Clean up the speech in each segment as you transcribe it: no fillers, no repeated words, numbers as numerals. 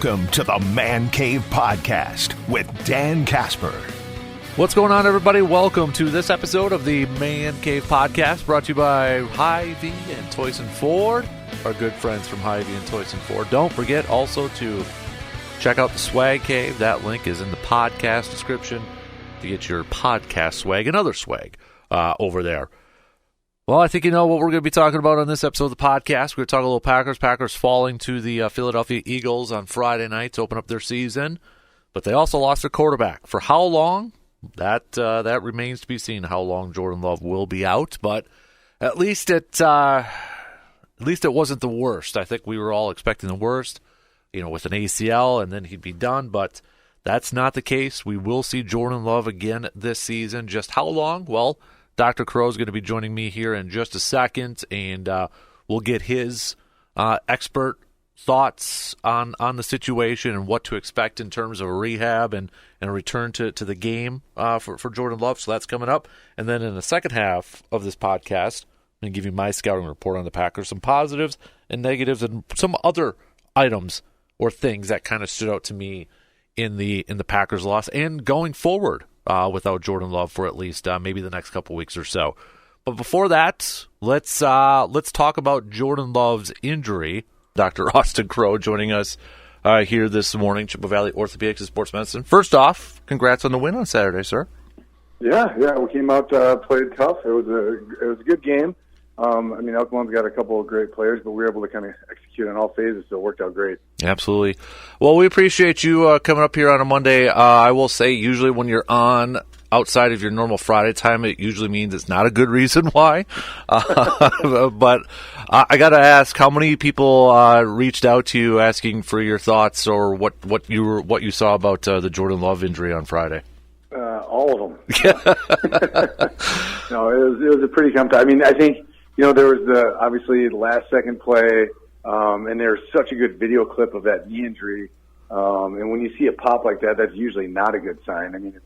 Welcome to the Man Cave Podcast with Dan Casper. What's going on, everybody? Welcome to this episode of the Man Cave Podcast, brought to you by Hy-Vee and Toycen Ford, our good friends from Hy-Vee and Toycen Ford. Don't forget also to check out the Swag Cave. That link is in the podcast description to get your podcast swag and other swag over there. Well, I think you know what we're going to be talking about on this episode of the podcast. We're going to talk a little Packers. Packers falling to the Philadelphia Eagles on Friday night to open up their season. But they also lost their quarterback. For how long? That remains to be seen, how long Jordan Love will be out. But at least it wasn't the worst. I think we were all expecting the worst, with an ACL, and then he'd be done. But that's not the case. We will see Jordan Love again this season. Just how long? Well, Dr. Crow is going to be joining me here in just a second, and we'll get his expert thoughts on the situation and what to expect in terms of a rehab and a return to the game for Jordan Love. So that's coming up. And then in the second half of this podcast, I'm going to give you my scouting report on the Packers, some positives and negatives, and some other items or things that kind of stood out to me in the Packers loss and going forward without Jordan Love for at least maybe the next couple weeks or so. But before that, let's talk about Jordan Love's injury. Dr. Austin Crow joining us here this morning, Chippewa Valley Orthopedics and Sports Medicine. First off, congrats on the win on Saturday, sir. Yeah, we came out, played tough. It was a good game. Elkhorn's got a couple of great players, but we were able to kind of execute on all phases, so it worked out great. Absolutely. Well, we appreciate you coming up here on a Monday. I will say, usually when you're on outside of your normal Friday time, it usually means it's not a good reason why. But I got to ask, how many people reached out to you asking for your thoughts or what you saw about the Jordan Love injury on Friday? All of them. No, it was a pretty come time. I mean, I think, there was obviously the last second play, and there's such a good video clip of that knee injury. And when you see a pop like that, that's usually not a good sign. I mean,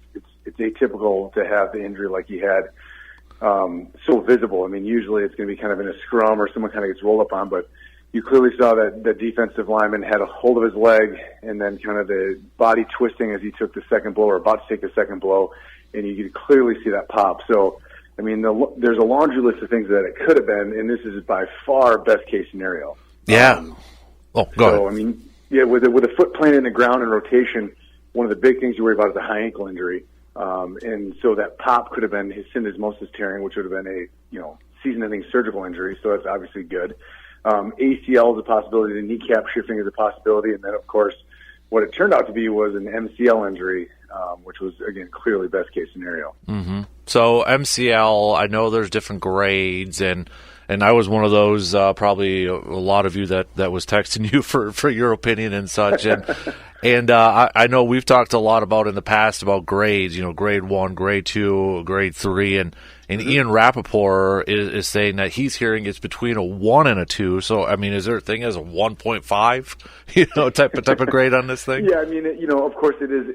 it's atypical to have the injury like he had so visible. I mean, usually it's going to be kind of in a scrum or someone kind of gets rolled up on, but you clearly saw that the defensive lineman had a hold of his leg and then kind of the body twisting as he took the second blow or about to take the second blow, and you could clearly see that pop. So, I mean, there's a laundry list of things that it could have been, and this is by far best case scenario. Yeah. Go ahead. I mean, yeah, with a foot planted in the ground in rotation, one of the big things you worry about is a high ankle injury. And so that pop could have been his syndesmosis tearing, which would have been a, season-ending surgical injury. So that's obviously good. ACL is a possibility. The kneecap shifting is a possibility. And then, of course, what it turned out to be was an MCL injury, which was, again, clearly best case scenario. Mm-hmm. So MCL, I know there's different grades, and I was one of those, probably a lot of you that was texting you for your opinion and such. And I know we've talked a lot about in the past about grades, grade 1, grade 2, grade 3, and Ian Rappaport is saying that he's hearing it's between a 1 and a 2. So, I mean, is there a thing as a 1.5, type of grade on this thing? Yeah, I mean, of course it is.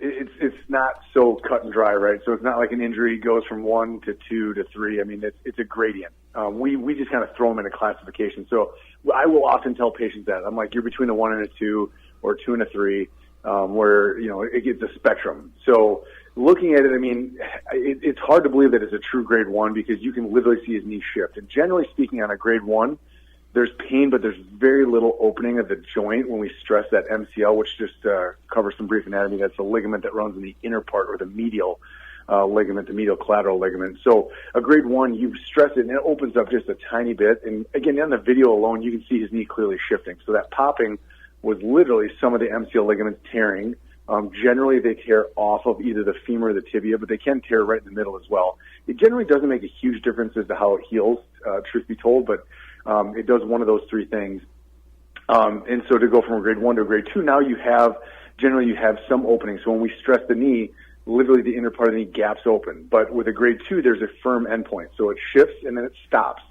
It's not so cut and dry, right? So it's not like an injury goes from 1 to 2 to 3. I mean, it's a gradient. We just kind of throw them in a classification. So I will often tell patients that. I'm like, you're between a 1 and a 2 or 2 and a 3, where, it gets a spectrum. So looking at it, I mean, it's hard to believe that it's a true grade 1 because you can literally see his knee shift. And generally speaking, on a grade 1, there's pain, but there's very little opening of the joint when we stress that MCL, which just covers some brief anatomy. That's the ligament that runs in the inner part or the medial ligament, the medial collateral ligament. So a grade 1, you stress it and it opens up just a tiny bit. And again, on the video alone, you can see his knee clearly shifting. So that popping was literally some of the MCL ligaments tearing. Generally, they tear off of either the femur or the tibia, but they can tear right in the middle as well. It generally doesn't make a huge difference as to how it heals, truth be told, but it does one of those three things. And so to go from a grade 1 to a grade 2, now you have some opening. So when we stress the knee, literally the inner part of the knee gaps open. But with a grade 2, there's a firm endpoint. So it shifts and then it stops.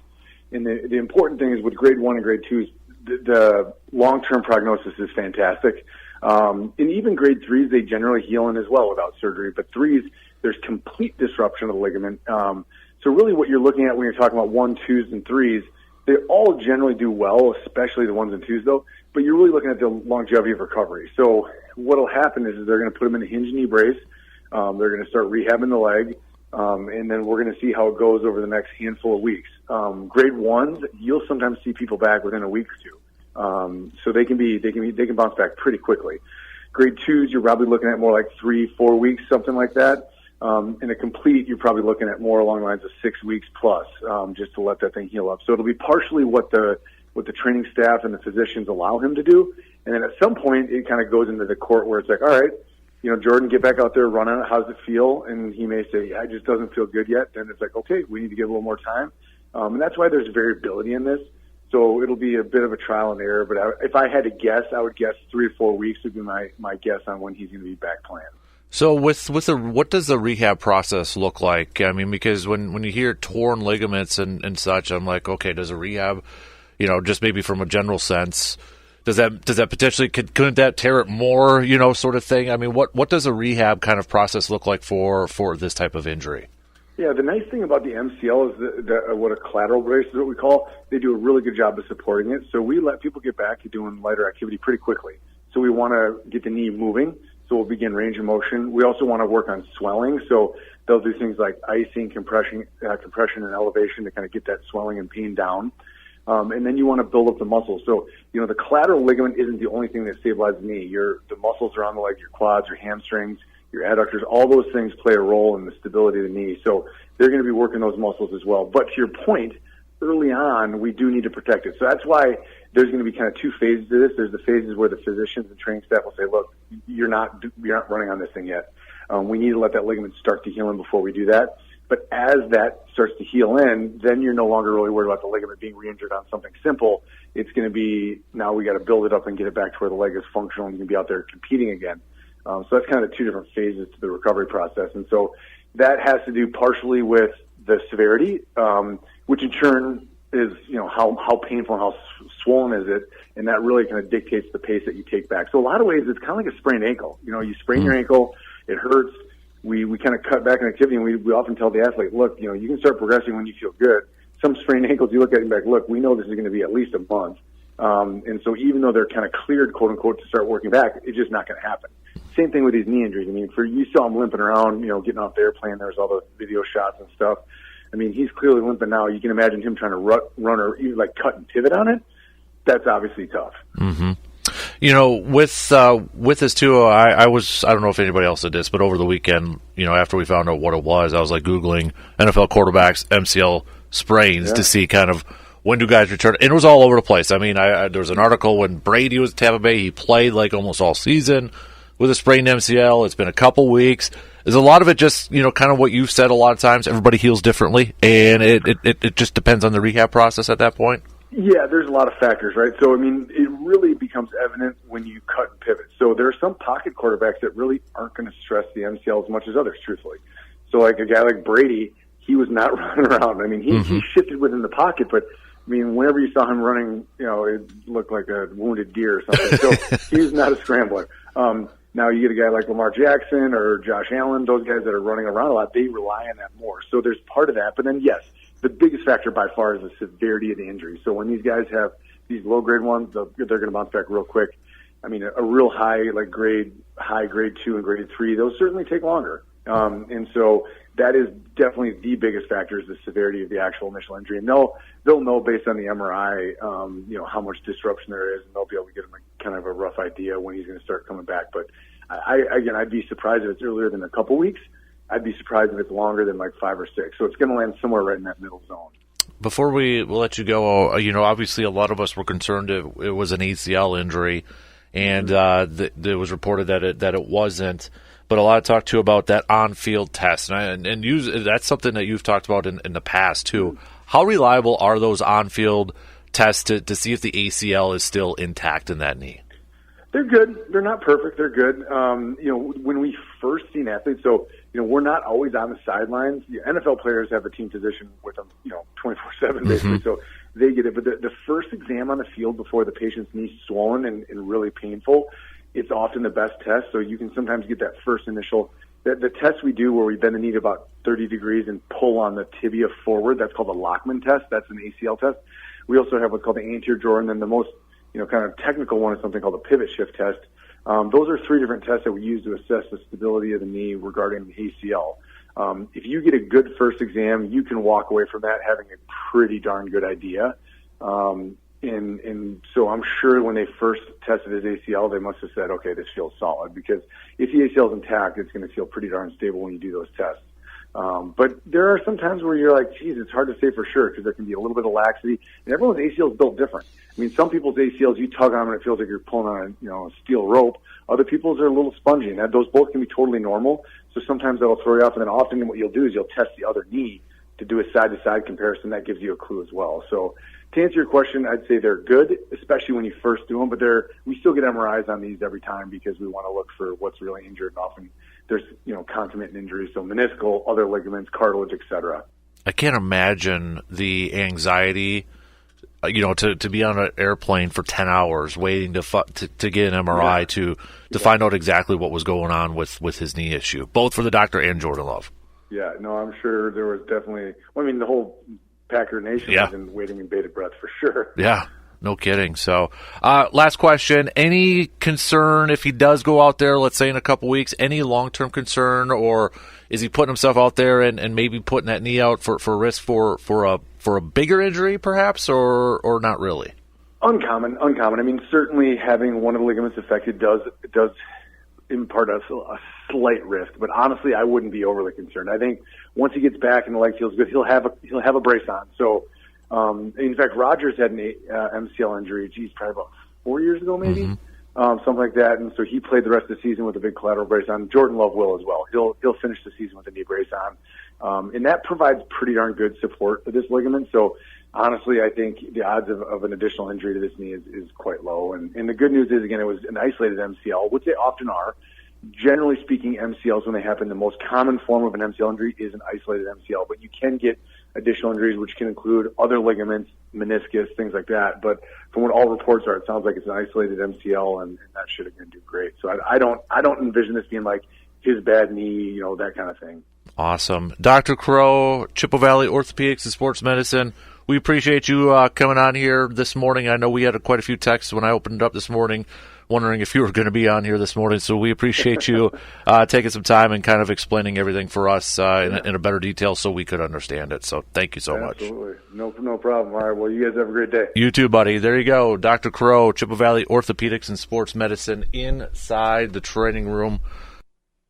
And the important thing is with grade 1 and grade 2 is the long-term prognosis is fantastic. And even grade 3s, they generally heal in as well without surgery. But 3s, there's complete disruption of the ligament. So really what you're looking at when you're talking about 1, 2s, and 3s, they all generally do well, especially the 1s and 2s, though. but you're really looking at the longevity of recovery. So what'll happen is they're going to put him in a hinge knee brace. They're going to start rehabbing the leg, and then we're going to see how it goes over the next handful of weeks. Grade 1s, you'll sometimes see people back within a week or two. So they can bounce back pretty quickly. Grade 2s, you're probably looking at more like 3-4 weeks, something like that. In a complete, you're probably looking at more along the lines of 6 weeks plus, just to let that thing heal up. So it'll be partially what the training staff and the physicians allow him to do. And then at some point, it kind of goes into the court where it's like, all right, Jordan, get back out there, run on it. How's it feel? And he may say, yeah, it just doesn't feel good yet. Then it's like, okay, we need to give a little more time. And that's why there's variability in this. So it'll be a bit of a trial and error. But if I had to guess, I would guess 3 or 4 weeks would be my guess on when he's going to be back playing. So what does the rehab process look like? I mean, because when you hear torn ligaments and such, I'm like, okay, does a rehab, just maybe from a general sense, does that potentially couldn't that tear it more, sort of thing? I mean, what does a rehab kind of process look like for this type of injury? Yeah, the nice thing about the MCL is what a collateral brace is what we call. They do a really good job of supporting it. So we let people get back to doing lighter activity pretty quickly. So we want to get the knee moving. So we'll begin range of motion. We also want to work on swelling. So they'll do things like icing, compression, and elevation to kind of get that swelling and pain down. And then you want to build up the muscles. So, the collateral ligament isn't the only thing that stabilizes the knee. The muscles around the leg, your quads, your hamstrings, your adductors, all those things play a role in the stability of the knee. So they're going to be working those muscles as well. But to your point, early on, we do need to protect it. So that's why there's going to be kind of 2 phases to this. There's the phases where the physicians and training staff will say, look, you're not running on this thing yet. We need to let that ligament start to heal in before we do that. But as that starts to heal in, then you're no longer really worried about the ligament being re-injured on something simple. It's going to be, now we got to build it up and get it back to where the leg is functional and you can be out there competing again. So that's kind of the 2 different phases to the recovery process. And so that has to do partially with the severity, which in turn is, how painful and how swollen is it, and that really kind of dictates the pace that you take back. So a lot of ways, it's kind of like a sprained ankle. You sprain your ankle, it hurts. We kind of cut back on activity, and we often tell the athlete, look, you can start progressing when you feel good. Some sprained ankles, you look at it and be like, look, we know this is going to be at least a month. And so even though they're kind of cleared, quote unquote, to start working back, it's just not going to happen. Same thing with these knee injuries. I mean, you saw him limping around, getting off the airplane. There's all the video shots and stuff. I mean, he's clearly limping now. You can imagine him trying to run or even like cut and pivot on it. That's obviously tough. Mm-hmm. With this too, I don't know if anybody else did this, but over the weekend, after we found out what it was, I was like Googling NFL quarterbacks MCL sprains to see kind of when do guys return. And it was all over the place. I mean, there was an article when Brady was at Tampa Bay, he played like almost all season with a sprained MCL. It's been a couple weeks. Is a lot of it just, kind of what you've said a lot of times, everybody heals differently, and it just depends on the rehab process at that point? Yeah, there's a lot of factors, right? So, I mean, it really becomes evident when you cut and pivot. So there are some pocket quarterbacks that really aren't going to stress the MCL as much as others, truthfully. So like a guy like Brady, he was not running around. I mean, he shifted within the pocket, but I mean, whenever you saw him running, it looked like a wounded deer or something. So he's not a scrambler. Now you get a guy like Lamar Jackson or Josh Allen, those guys that are running around a lot, they rely on that more. So there's part of that. But then, yes, the biggest factor by far is the severity of the injury. So when these guys have these low-grade ones, they're going to bounce back real quick. I mean, a real high, like grade 2 and grade 3, those certainly take longer. And so that is definitely the biggest factor is the severity of the actual initial injury. And they'll know based on the MRI, how much disruption there is, and they'll be able to get them kind of a rough idea when he's going to start coming back. But I'd be surprised if it's earlier than a couple weeks. I'd be surprised if it's longer than like 5 or 6. So it's going to land somewhere right in that middle zone. Before we'll let you go, obviously a lot of us were concerned it was an ACL injury, and it was reported that it wasn't. But a lot of talk too about that on-field test, and that's something that you've talked about in the past too. How reliable are those on-field tests to see if the ACL is still intact in that knee? They're good. They're not perfect. They're good. When we first seen athletes, so we're not always on the sidelines. The NFL players have a team physician with them, 24/7 basically, so they get it. But the first exam on the field before the patient's knee's swollen and really painful, it's often the best test. So you can sometimes get that first initial. The test we do where we bend the knee to about 30 degrees and pull on the tibia forward, that's called a Lockman test. That's an ACL test. We also have what's called the anterior drawer, and then the most kind of technical one is something called a pivot shift test. Those are 3 different tests that we use to assess the stability of the knee regarding the ACL. If you get a good first exam, you can walk away from that having a pretty darn good idea. And so I'm sure when they first tested his ACL, they must have said, okay, this feels solid, because if the ACL is intact, it's going to feel pretty darn stable when you do those tests. But there are some times where you're like, geez, it's hard to say for sure, because there can be a little bit of laxity, and everyone's ACL is built different. I mean, some people's ACLs, you tug on them and it feels like you're pulling on a steel rope. Other people's are a little spongy, and those both can be totally normal. So sometimes that'll throw you off, and then often what you'll do is you'll test the other knee to do a side-to-side comparison. That gives you a clue as well. So to answer your question, I'd say they're good, especially when you first do them, but we still get MRIs on these every time because we want to look for what's really injured. And often there's, concomitant injuries, so meniscal, other ligaments, cartilage, etc. I can't imagine the anxiety, to be on an airplane for 10 hours waiting to get an MRI to find out exactly what was going on with his knee issue, both for the doctor and Jordan Love. Yeah, no, I'm sure there was definitely, the whole Packer Nation was in waiting in bated breath for sure. Yeah, no kidding. So, last question. Any concern if he does go out there, let's say in a couple weeks, any long-term concern, or is he putting himself out there and maybe putting that knee out for risk for a bigger injury perhaps, or not really? Uncommon. Certainly having one of the ligaments affected does impart a slight risk, but honestly, I wouldn't be overly concerned. I think once he gets back and the leg feels good, he'll have a brace on. So, in fact, Rodgers had an MCL injury, probably about 4 years ago, maybe, something like that. And so he played the rest of the season with a big collateral brace on. Jordan Love will as well. He'll finish the season with a knee brace on, and that provides pretty darn good support for this ligament. So, honestly, I think the odds of an additional injury to this knee is quite low. And the good news is, again, it was an isolated MCL, which they often are. Generally speaking, MCLs, when they happen, the most common form of an MCL injury is an isolated MCL, but you can get additional injuries, which can include other ligaments, meniscus, things like that. But from what all reports are, it sounds like it's an isolated MCL, and that should again do great. So I don't envision this being like his bad knee, that kind of thing. Awesome. Dr. Crow, Chippewa Valley Orthopedics and Sports Medicine, we appreciate you coming on here this morning. I know we had quite a few texts when I opened it up this morning wondering if you were going to be on here this morning, so we appreciate you taking some time and kind of explaining everything for us in a better detail so we could understand it. So thank you so much. Absolutely. No problem. All right, well, you guys have a great day. You too, buddy. There you go. Dr. Crow, Chippewa Valley Orthopedics and Sports Medicine inside the training room.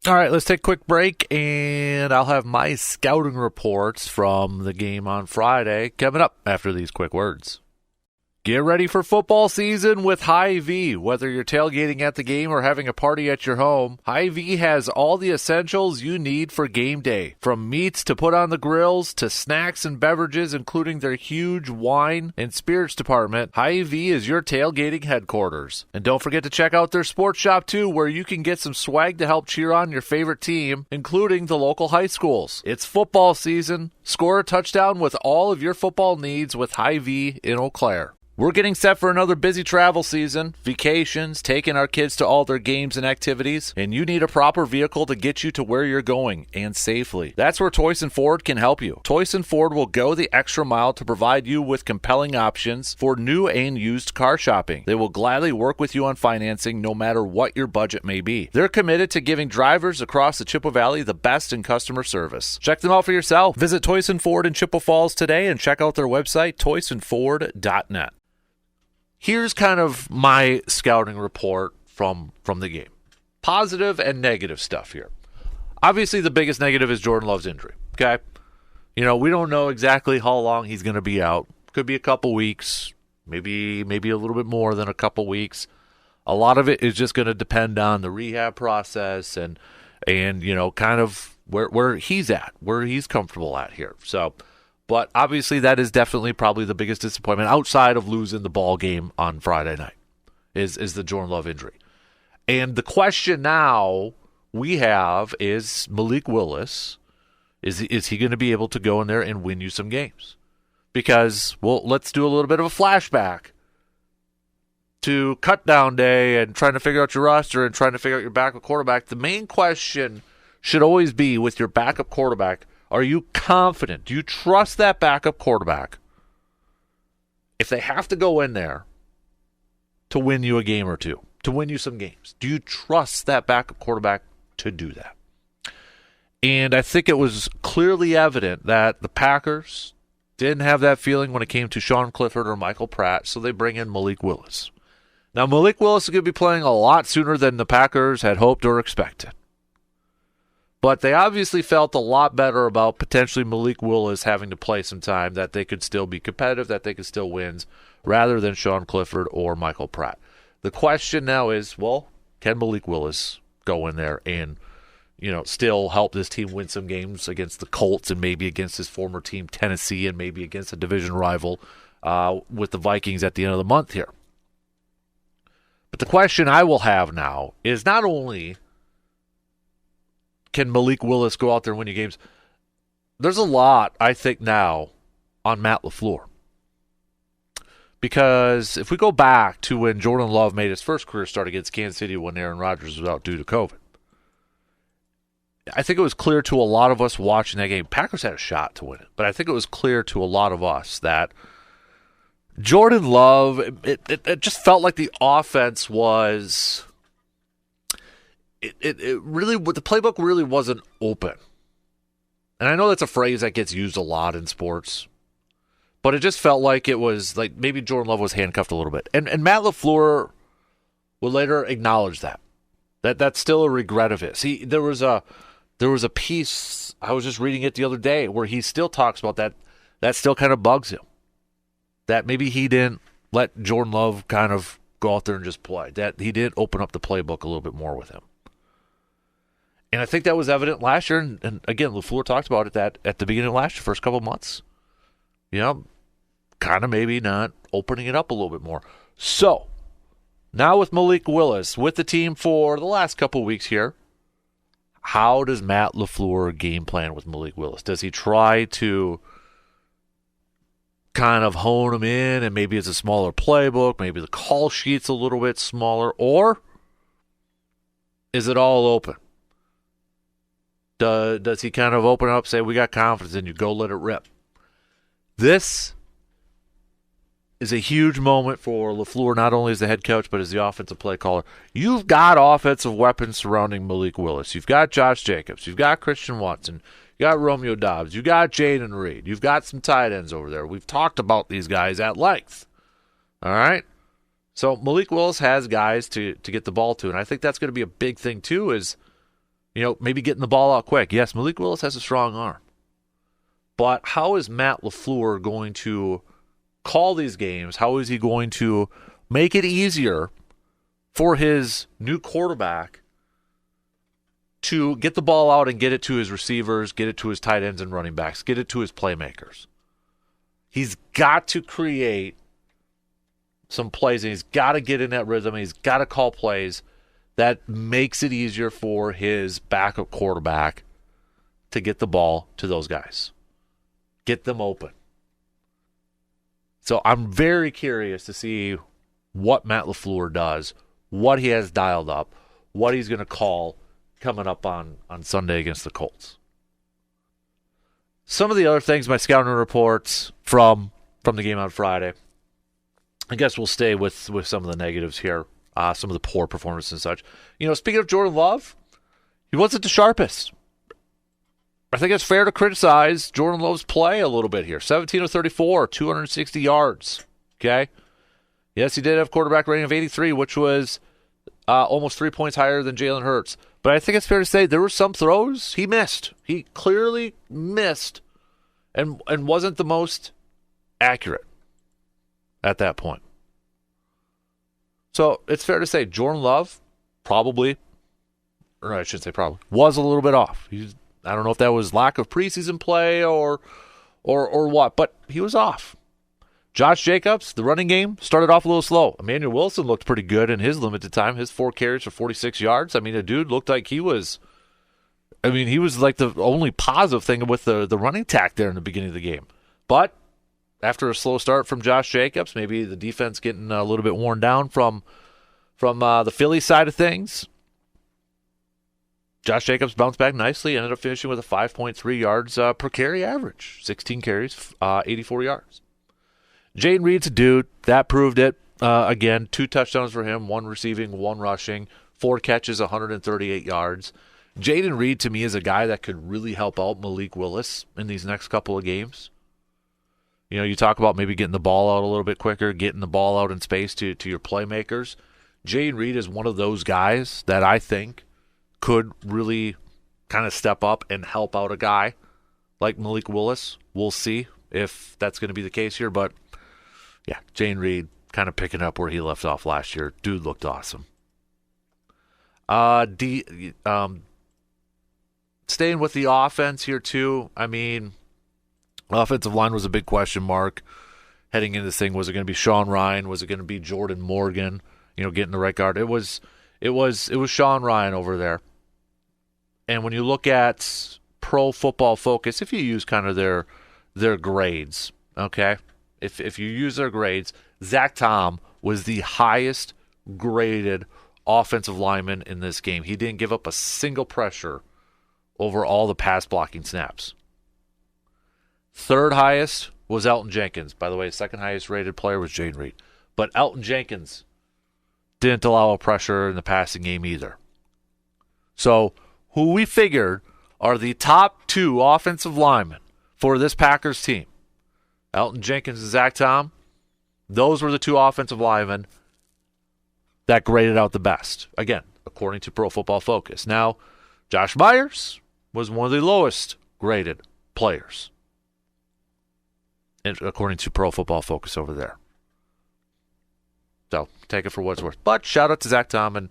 All right, let's take a quick break, and I'll have my scouting reports from the game on Friday coming up after these quick words. Get ready for football season with Hy-Vee. Whether you're tailgating at the game or having a party at your home, Hy-Vee has all the essentials you need for game day. From meats to put on the grills to snacks and beverages, including their huge wine and spirits department, Hy-Vee is your tailgating headquarters. And don't forget to check out their sports shop too, where you can get some swag to help cheer on your favorite team, including the local high schools. It's football season. Score a touchdown with all of your football needs with Hy-Vee in Eau Claire. We're getting set for another busy travel season, vacations, taking our kids to all their games and activities, and you need a proper vehicle to get you to where you're going, and safely. That's where Toyson Ford can help you. Toyson Ford will go the extra mile to provide you with compelling options for new and used car shopping. They will gladly work with you on financing no matter what your budget may be. They're committed to giving drivers across the Chippewa Valley the best in customer service. Check them out for yourself. Visit Toyson Ford in Chippewa Falls today and check out their website, toysonford.net. Here's kind of my scouting report from the game. Positive and negative stuff here. Obviously, the biggest negative is Jordan Love's injury, okay? We don't know exactly how long he's going to be out. Could be a couple weeks, maybe a little bit more than a couple weeks. A lot of it is just going to depend on the rehab process and kind of where he's at, where he's comfortable at here. So, but obviously that is definitely probably the biggest disappointment outside of losing the ball game on Friday night is the Jordan Love injury. And the question now we have is Malik Willis, is he going to be able to go in there and win you some games? Because, well, let's do a little bit of a flashback to cut down day and trying to figure out your roster and trying to figure out your backup quarterback. The main question should always be with your backup quarterback, are you confident? Do you trust that backup quarterback? If they have to go in there to win you a game or two, to win you some games? Do you trust that backup quarterback to do that? And I think it was clearly evident that the Packers didn't have that feeling when it came to Sean Clifford or Michael Pratt, so they bring in Malik Willis. Now, Malik Willis is going to be playing a lot sooner than the Packers had hoped or expected. But they obviously felt a lot better about potentially Malik Willis having to play some time, that they could still be competitive, that they could still win, rather than Sean Clifford or Michael Pratt. The question now is, well, can Malik Willis go in there and still help this team win some games against the Colts and maybe against his former team, Tennessee, and maybe against a division rival with the Vikings at the end of the month here? But the question I will have now is not only can Malik Willis go out there and win you games, there's a lot, I think, now on Matt LaFleur. Because if we go back to when Jordan Love made his first career start against Kansas City when Aaron Rodgers was out due to COVID, I think it was clear to a lot of us watching that game, Packers had a shot to win it, but I think it was clear to a lot of us that Jordan Love, it just felt like the offense was, it really, the playbook really wasn't open. And I know that's a phrase that gets used a lot in sports, but it just felt like it was like maybe Jordan Love was handcuffed a little bit. And Matt LaFleur would later acknowledge that that's still a regret of his. There was a piece, I was just reading it the other day, where he still talks about that still kind of bugs him. That maybe he didn't let Jordan Love kind of go out there and just play. That he didn't open up the playbook a little bit more with him. And I think that was evident last year. And again, LaFleur talked about it that at the beginning of last year, first couple of months. Kind of maybe not opening it up a little bit more. So, now with Malik Willis, with the team for the last couple of weeks here, how does Matt LaFleur game plan with Malik Willis? Does he try to kind of hone him in, and maybe it's a smaller playbook, maybe the call sheet's a little bit smaller, or is it all open? Does he kind of open up, say, we got confidence in you, go let it rip? This is a huge moment for LaFleur, not only as the head coach, but as the offensive play caller. You've got offensive weapons surrounding Malik Willis. You've got Josh Jacobs. You've got Christian Watson. You got Romeo Doubs. You got Jaden Reed. You've got some tight ends over there. We've talked about these guys at length. All right? So Malik Willis has guys to get the ball to, and I think that's going to be a big thing too is, maybe getting the ball out quick. Yes, Malik Willis has a strong arm. But how is Matt LaFleur going to call these games? How is he going to make it easier for his new quarterback to get the ball out and get it to his receivers, get it to his tight ends and running backs, get it to his playmakers? He's got to create some plays, and he's got to get in that rhythm, and he's got to call plays that makes it easier for his backup quarterback to get the ball to those guys. Get them open. So I'm very curious to see what Matt LaFleur does, what he has dialed up, what he's going to call coming up on Sunday against the Colts. Some of the other things, my scouting reports from the game on Friday, I guess we'll stay with some of the negatives here, some of the poor performances and such. Speaking of Jordan Love, he wasn't the sharpest. I think it's fair to criticize Jordan Love's play a little bit here. 17 of 34, 260 yards. Okay? Yes, he did have quarterback rating of 83, which was almost 3 points higher than Jalen Hurts. But I think it's fair to say there were some throws he missed. He clearly missed and wasn't the most accurate at that point. So it's fair to say Jordan Love probably, or I shouldn't say probably, was a little bit off. I don't know if that was lack of preseason play or what, but he was off. Josh Jacobs, the running game, started off a little slow. Emmanuel Wilson looked pretty good in his limited time. His 4 carries for 46 yards. I mean, a dude looked like he was like the only positive thing with the running tack there in the beginning of the game. But after a slow start from Josh Jacobs, maybe the defense getting a little bit worn down from the Philly side of things, Josh Jacobs bounced back nicely, ended up finishing with a 5.3 yards per carry average. 16 carries, 84 yards. Jaden Reed's a dude. That proved it. again, 2 touchdowns for him, 1 receiving, 1 rushing, 4 catches, 138 yards. Jayden Reed, to me, is a guy that could really help out Malik Willis in these next couple of games. You talk about maybe getting the ball out a little bit quicker, getting the ball out in space to your playmakers. Jayden Reed is one of those guys that I think could really kind of step up and help out a guy like Malik Willis. We'll see if that's going to be the case here. But, yeah, Jayden Reed kind of picking up where he left off last year. Dude looked awesome. Staying with the offense here, too. I mean, offensive line was a big question mark heading into this thing. Was it going to be Sean Ryan? Was it going to be Jordan Morgan? Getting the right guard. It was Sean Ryan over there. And when you look at Pro Football Focus, if you use kind of their grades, okay? If you use their grades, Zach Tom was the highest graded offensive lineman in this game. He didn't give up a single pressure over all the pass blocking snaps. Third highest was Elton Jenkins. By the way, second highest rated player was Jayden Reed. But Elton Jenkins didn't allow a pressure in the passing game either. So who we figured are the top 2 offensive linemen for this Packers team, Elton Jenkins and Zach Tom, those were the 2 offensive linemen that graded out the best. Again, according to Pro Football Focus. Now, Josh Myers was one of the lowest graded players, according to Pro Football Focus over there. So take it for what it's worth. But shout out to Zach Tom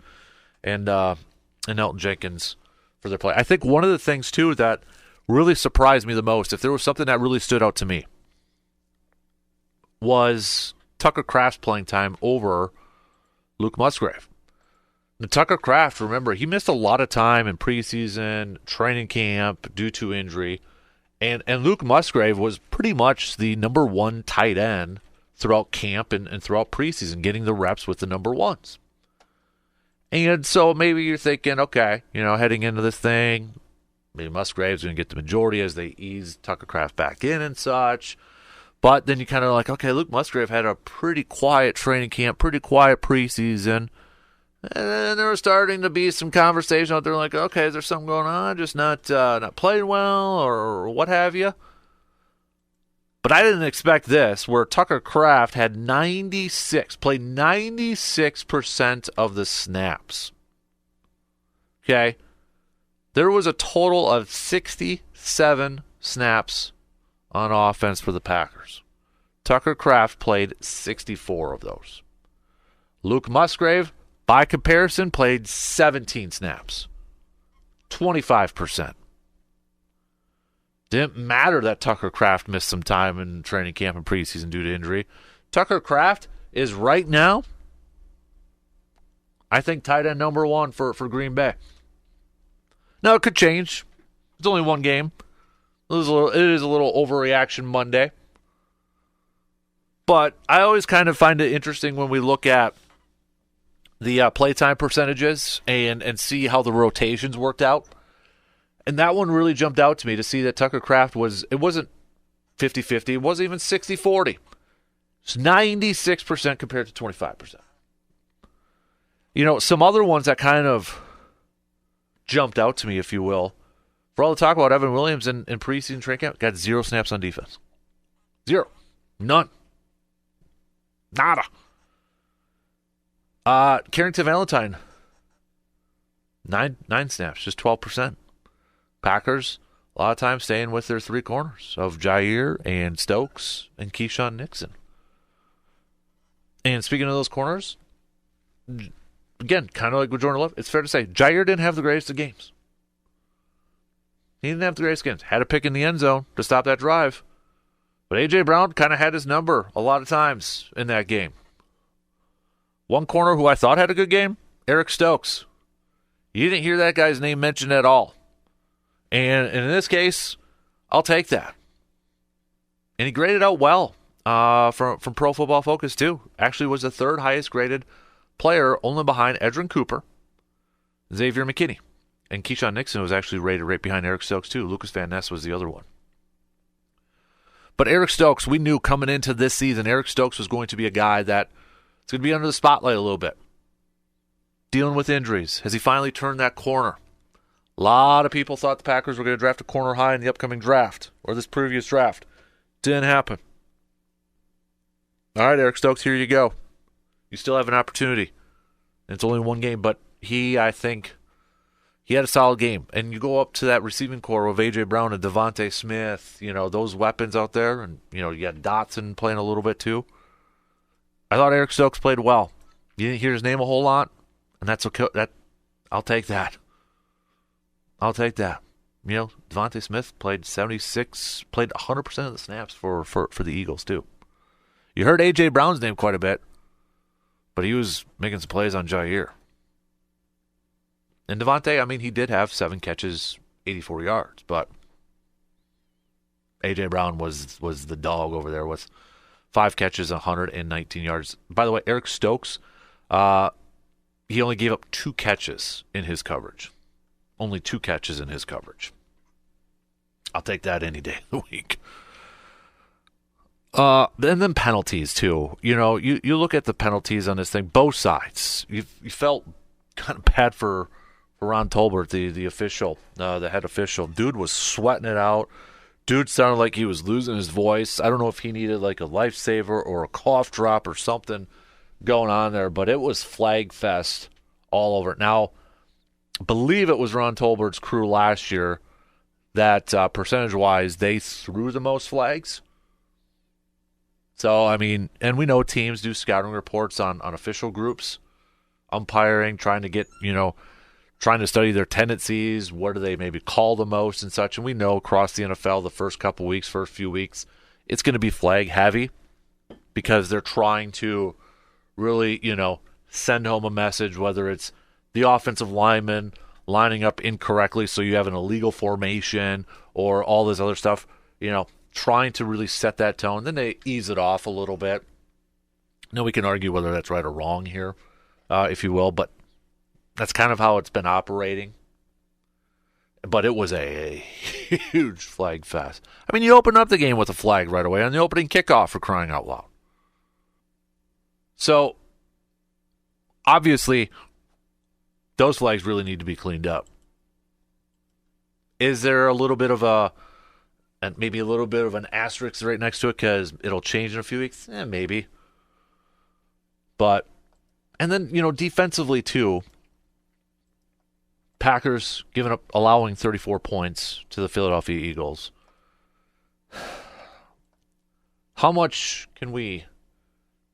and Elton Jenkins for their play. I think one of the things, too, that really surprised me the most, if there was something that really stood out to me, was Tucker Kraft's playing time over Luke Musgrave. Now, Tucker Kraft, remember, he missed a lot of time in preseason, training camp due to injury. And Luke Musgrave was pretty much the number 1 tight end throughout camp and throughout preseason, getting the reps with the number 1s. And so maybe you're thinking, okay, heading into this thing, maybe Musgrave's going to get the majority as they ease Tucker Kraft back in and such. But then you kind of like, okay, Luke Musgrave had a pretty quiet training camp, pretty quiet preseason. And then there was starting to be some conversation out there like, okay, is there something going on? Just not playing well or what have you? But I didn't expect this, where Tucker Kraft had played 96% of the snaps. Okay? There was a total of 67 snaps on offense for the Packers. Tucker Kraft played 64 of those. Luke Musgrave, by comparison, played 17 snaps. 25%. Didn't matter that Tucker Kraft missed some time in training camp and preseason due to injury. Tucker Kraft is right now, I think, tight end number 1 for Green Bay. Now, it could change. It's only one game. It is a little overreaction Monday. But I always kind of find it interesting when we look at the playtime percentages and see how the rotations worked out. And that one really jumped out to me to see that Tucker Kraft it wasn't 50-50, it wasn't even 60-40. It's 96% compared to 25%. Some other ones that kind of jumped out to me, if you will, for all the talk about Evan Williams in preseason training camp, got 0 snaps on defense. 0. None. Nada. Carrington Valentine, 9 snaps, just 12%. Packers, a lot of times staying with their 3 corners of Jair and Stokes and Keyshawn Nixon. And speaking of those corners, again, kind of like with Jordan Love, it's fair to say Jair didn't have the greatest of games. He didn't have the greatest games. Had a pick in the end zone to stop that drive. But A.J. Brown kind of had his number a lot of times in that game. One corner who I thought had a good game, Eric Stokes. You didn't hear that guy's name mentioned at all. And in this case, I'll take that. And he graded out well from Pro Football Focus, too. Actually was the 3rd highest graded player, only behind Edrin Cooper, Xavier McKinney. And Keyshawn Nixon was actually rated right behind Eric Stokes, too. Lucas Van Ness was the other one. But Eric Stokes, we knew coming into this season, Eric Stokes was going to be a guy that It's going to be under the spotlight a little bit. Dealing with injuries. Has he finally turned that corner? A lot of people thought the Packers were going to draft a corner high in the upcoming draft, or this previous draft. Didn't happen. All right, Eric Stokes, here you go. You still have an opportunity. It's only one game, but I think he had a solid game. And you go up to that receiving core with A.J. Brown and Devontae Smith, those weapons out there, and, you got Dotson playing a little bit too. I thought Eric Stokes played well. You didn't hear his name a whole lot, and that's okay. I'll take that. Devontae Smith played 100% of the snaps for the Eagles too. You heard A.J. Brown's name quite a bit, but he was making some plays on Jair. And Devontae, he did have 7 catches, 84 yards, but A.J. Brown was the dog over there with 5 catches, 119 yards. By the way, Eric Stokes, he only gave up 2 catches in his coverage. Only 2 catches in his coverage. I'll take that any day of the week. And then penalties too. You look at the penalties on this thing, both sides. You felt kind of bad for Ron Tolbert, the official, the head official. Dude was sweating it out. Dude sounded like he was losing his voice. I don't know if he needed like a lifesaver or a cough drop or something going on there, but it was flag fest all over. Now, I believe it was Ron Tolbert's crew last year that percentage-wise they threw the most flags. So, and we know teams do scouting reports on official groups, umpiring, trying to get, trying to study their tendencies, what do they maybe call the most and such. And we know across the NFL the first few weeks, it's going to be flag heavy because they're trying to really, send home a message, whether it's the offensive lineman lining up incorrectly so you have an illegal formation or all this other stuff, trying to really set that tone. Then they ease it off a little bit. Now we can argue whether that's right or wrong here, if you will, but that's kind of how it's been operating. But it was a huge flag fest. You open up the game with a flag right away on the opening kickoff, for crying out loud. So, obviously, those flags really need to be cleaned up. Is there a little bit of maybe a little bit of an asterisk right next to it because it'll change in a few weeks? Maybe. But, and then, defensively too, Packers allowing 34 points to the Philadelphia Eagles. How much can we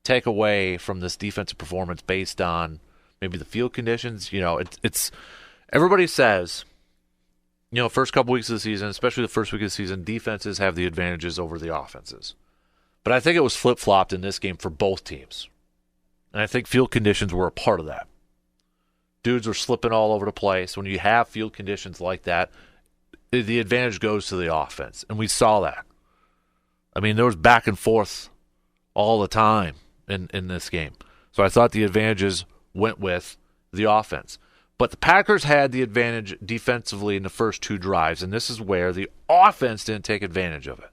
take away from this defensive performance based on maybe the field conditions? It's everybody says, first couple weeks of the season, especially the first week of the season, defenses have the advantages over the offenses. But I think it was flip-flopped in this game for both teams. And I think field conditions were a part of that. Dudes were slipping all over the place. When you have field conditions like that, the advantage goes to the offense. And we saw that. There was back and forth all the time in this game. So I thought the advantages went with the offense. But the Packers had the advantage defensively in the first 2 drives, and this is where the offense didn't take advantage of it.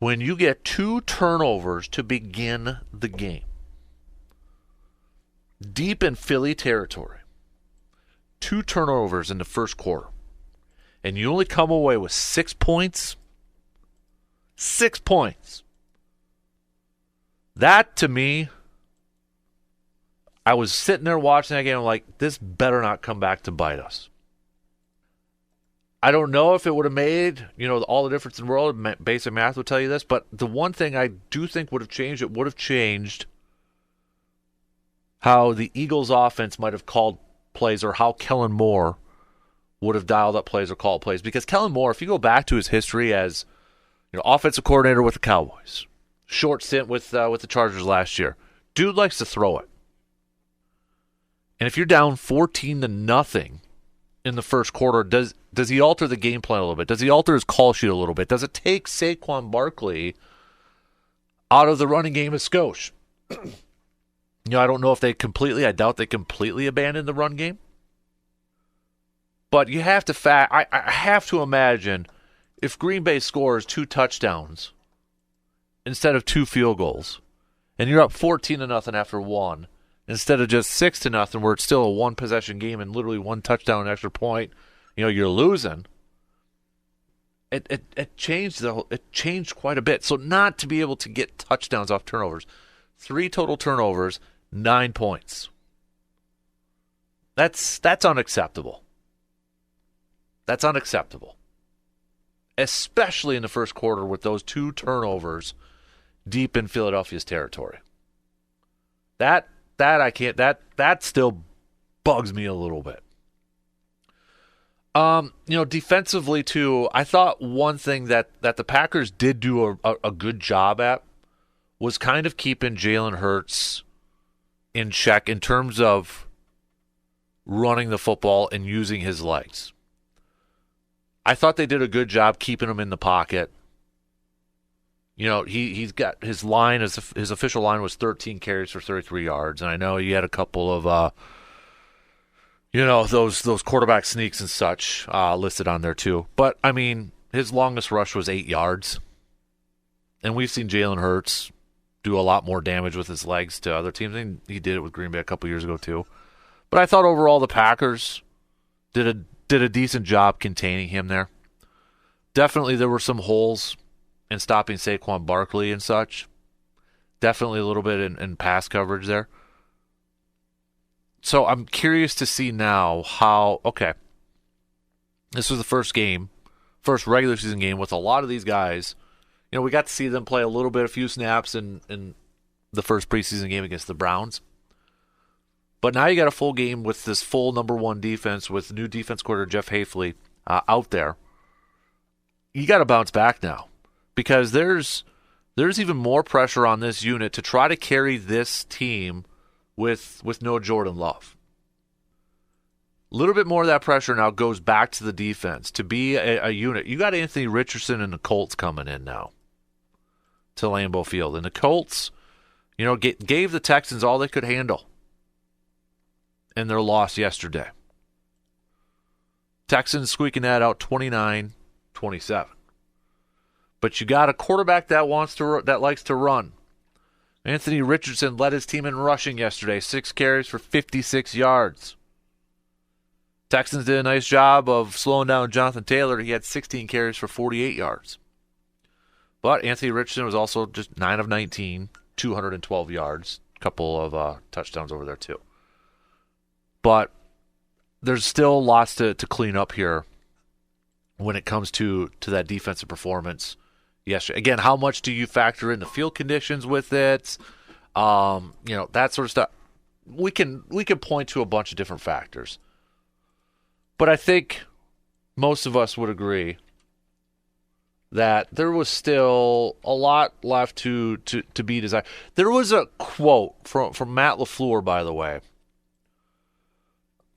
When you get 2 turnovers to begin the game, deep in Philly territory, 2 turnovers in the first quarter, and you only come away with 6 points, 6 points. That, to me, I was sitting there watching that game, I'm like, this better not come back to bite us. I don't know if it would have made, all the difference in the world. Basic math would tell you this, but the one thing I do think would have changed, it would have changed how the Eagles' offense might have called plays or how Kellen Moore would have dialed up plays or called plays. Because Kellen Moore, if you go back to his history as offensive coordinator with the Cowboys, short stint with the Chargers last year, dude likes to throw it. And if you're down 14-0 in the first quarter, does he alter the game plan a little bit? Does he alter his call sheet a little bit? Does it take Saquon Barkley out of the running game of Skosh? I don't know if I doubt they completely abandoned the run game. But you have to I have to imagine if Green Bay scores 2 touchdowns instead of 2 field goals, and you're up 14-0 after one, instead of just 6-0 where it's still a one-possession game and literally one touchdown, extra point, you're losing. It changed it changed quite a bit. So not to be able to get touchdowns off turnovers, 3 total turnovers, 9 points. That's unacceptable. That's unacceptable. Especially in the first quarter with those 2 turnovers deep in Philadelphia's territory. That I can't. That still bugs me a little bit. Defensively too, I thought one thing that the Packers did do a good job at was kind of keeping Jalen Hurts in check in terms of running the football and using his legs. I thought they did a good job keeping him in the pocket. He's got his line, his official line was 13 carries for 33 yards, and I know he had a couple of those quarterback sneaks and such listed on there too. But I mean, his longest rush was 8 yards, and we've seen Jalen Hurts do a lot more damage with his legs to other teams. And he did it with Green Bay a couple years ago too. But I thought overall the Packers did a decent job containing him there. Definitely there were some holes in stopping Saquon Barkley and such. Definitely a little bit in pass coverage there. So I'm curious to see now how, this was the first regular season game with a lot of these guys. We got to see them play a few snaps in the first preseason game against the Browns. But now you got a full game with this full number 1 defense with new defense coordinator Jeff Hafley out there. You got to bounce back now because there's even more pressure on this unit to try to carry this team with no Jordan Love. A little bit more of that pressure now goes back to the defense to be a unit. You got Anthony Richardson and the Colts coming in now to Lambeau Field. And the Colts, gave the Texans all they could handle in their loss yesterday. Texans squeaking that out 29-27. But you got a quarterback that likes to run. Anthony Richardson led his team in rushing yesterday, 6 carries for 56 yards. Texans did a nice job of slowing down Jonathan Taylor. He had 16 carries for 48 yards. But Anthony Richardson was also just 9 of 19, 212 yards. A couple of touchdowns over there too. But there's still lots to clean up here when it comes to that defensive performance yesterday. Again, how much do you factor in the field conditions with it? That sort of stuff. We can point to a bunch of different factors. But I think most of us would agree that there was still a lot left to be desired. There was a quote from Matt LaFleur, by the way.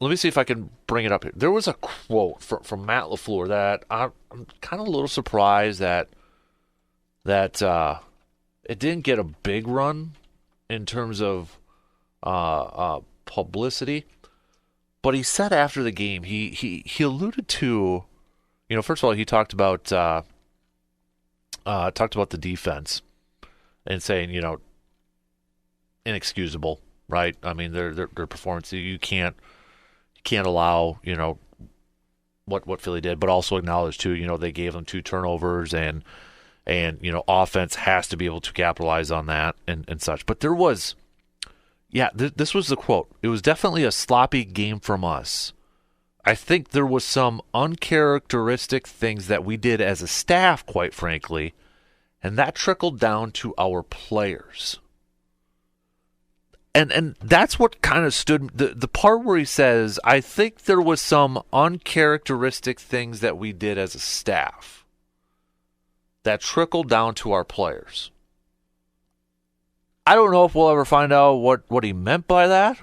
Let me see if I can bring it up here. There was a quote from Matt LaFleur that I'm kind of a little surprised that it didn't get a big run in terms of publicity. But he said after the game, he alluded to, first of all, he talked about the defense and saying, inexcusable, right? I mean, their performance, you can't allow, what Philly did, but also acknowledge too, they gave them 2 turnovers and offense has to be able to capitalize on that and such. But there was, this was the quote. It was definitely a sloppy game from us. I think there was some uncharacteristic things that we did as a staff, quite frankly, and that trickled down to our players. And that's what kind of stood, the part where he says, I think there was some uncharacteristic things that we did as a staff that trickled down to our players. I don't know if we'll ever find out what he meant by that,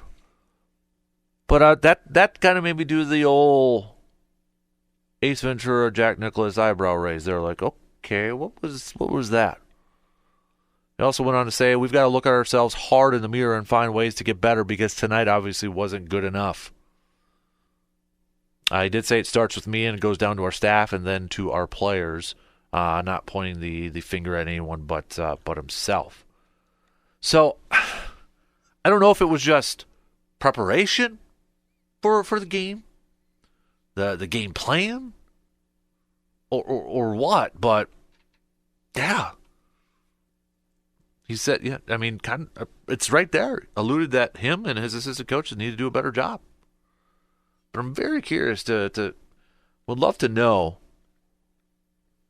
but that kind of made me do the old Ace Ventura, Jack Nicklaus eyebrow raise. They're like, okay, what was that? He also went on to say, we've got to look at ourselves hard in the mirror and find ways to get better because tonight obviously wasn't good enough. He did say it starts with me and it goes down to our staff and then to our players, not pointing the finger at anyone but himself. So I don't know if it was just preparation for the game, the game plan, or what, but yeah. He said, yeah, I mean, kind of, it's right there. Alluded that him and his assistant coaches need to do a better job. But I'm very curious would love to know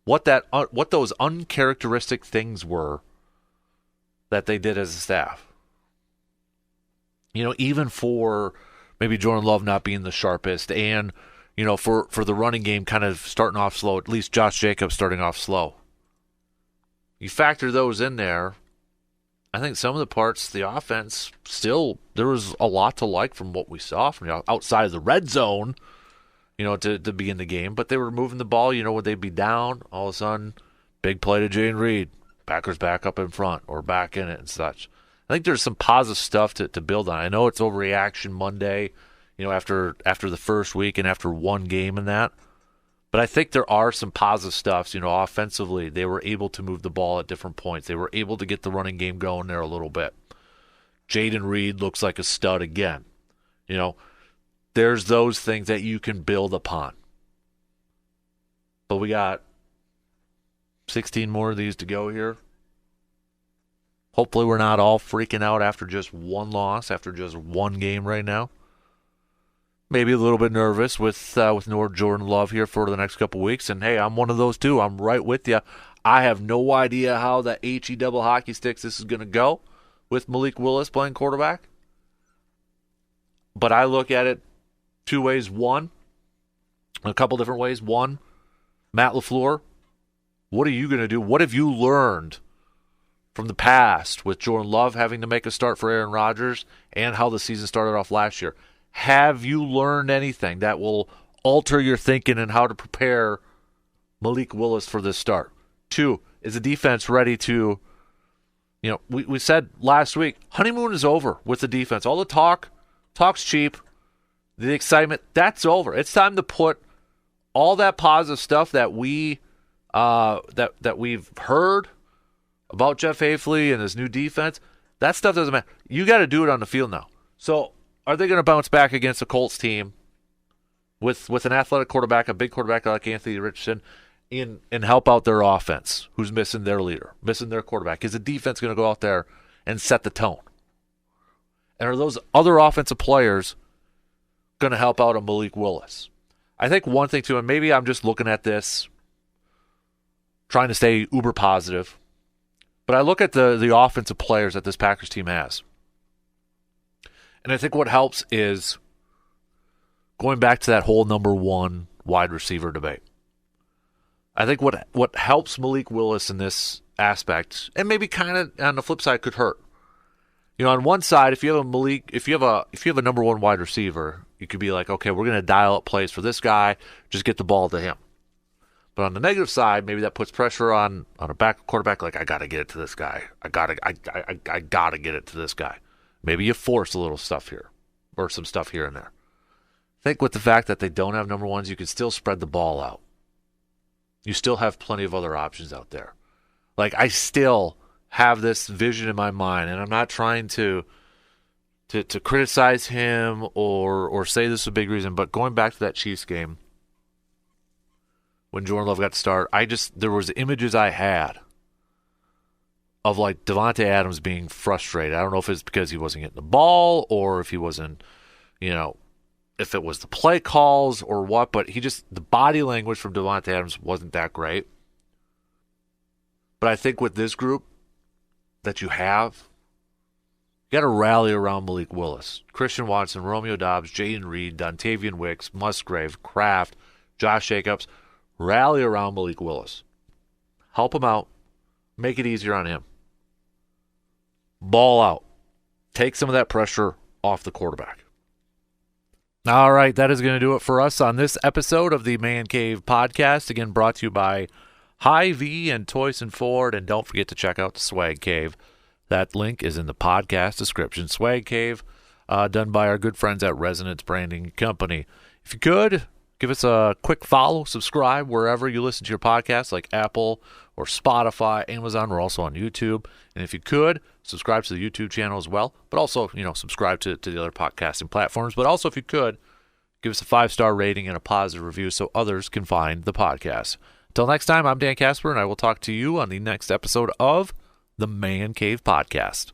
what those uncharacteristic things were that they did as a staff. You know, even for maybe Jordan Love not being the sharpest, and you know, for the running game kind of starting off slow, at least Josh Jacobs starting off slow. You factor those in there, I think some of the parts, the offense, still, there was a lot to like from what we saw from outside of the red zone, you know, to begin the game. But they were moving the ball, you know, would they be down? All of a sudden, big play to Jayden Reed. Packers back up in front or back in it and such. I think there's some positive stuff to build on. I know it's overreaction Monday, you know, after the first week and after one game and that. But I think there are some positive stuffs. You know, offensively, they were able to move the ball at different points. They were able to get the running game going there a little bit. Jayden Reed looks like a stud again. You know, there's those things that you can build upon. But we got 16 more of these to go here. Hopefully we're not all freaking out after just one loss, after just one game right now. Maybe a little bit nervous with Jordan Love here for the next couple weeks. And, hey, I'm one of those too. I'm right with you. I have no idea how the HE double hockey sticks this is going to go with Malik Willis playing quarterback. But I look at it two ways. One, a couple different ways. One, Matt LaFleur, what are you going to do? What have you learned from the past with Jordan Love having to make a start for Aaron Rodgers and how the season started off last year? Have you learned anything that will alter your thinking and how to prepare Malik Willis for this start? Two, is the defense ready to, you know, we said last week, honeymoon is over with the defense. All the talk's cheap. The excitement, that's over. It's time to put all that positive stuff that we've heard about Jeff Hafley and his new defense. That stuff doesn't matter. You got to do it on the field now. So, are they going to bounce back against a Colts team with an athletic quarterback, a big quarterback like Anthony Richardson, and help out their offense, who's missing their leader, missing their quarterback? Is the defense going to go out there and set the tone? And are those other offensive players going to help out a Malik Willis? I think one thing, too, and maybe I'm just looking at this, trying to stay uber positive, but I look at the offensive players that this Packers team has. And I think what helps is going back to that whole number one wide receiver debate. I think what helps Malik Willis in this aspect, and maybe kind of on the flip side could hurt. You know, on one side, if you have a number one wide receiver, you could be like, okay, we're going to dial up plays for this guy, just get the ball to him. But on the negative side, maybe that puts pressure on a quarterback, like I got to get it to this guy. I got to get it to this guy. Maybe you force a little stuff here, or some stuff here and there. I think with the fact that they don't have number ones, you can still spread the ball out. You still have plenty of other options out there. Like, I still have this vision in my mind, and I'm not trying to criticize him or say this is a big reason, but going back to that Chiefs game, when Jordan Love got to start, there was images I had of like Davante Adams being frustrated. I don't know if it's because he wasn't getting the ball or if he wasn't, you know, if it was the play calls or what, but the body language from Davante Adams wasn't that great. But I think with this group that you have, you got to rally around Malik Willis, Christian Watson, Romeo Doubs, Jayden Reed, Dontavian Wicks, Musgrave, Kraft, Josh Jacobs. Rally around Malik Willis. Help him out. Make it easier on him. Ball out. Take some of that pressure off the quarterback. All right, that is going to do it for us on this episode of the Man Cave Podcast. Again, brought to you by Hy-Vee and Toyson Ford. And don't forget to check out the Swag Cave. That link is in the podcast description. Swag Cave, done by our good friends at Resonance Branding Company. If you could, give us a quick follow, subscribe wherever you listen to your podcast, like Apple or Spotify, Amazon. We're also on YouTube. And if you could, subscribe to the YouTube channel as well. But also, subscribe to the other podcasting platforms. But also, if you could, give us a 5-star rating and a positive review so others can find the podcast. Until next time, I'm Dan Casper, and I will talk to you on the next episode of the Man Cave Podcast.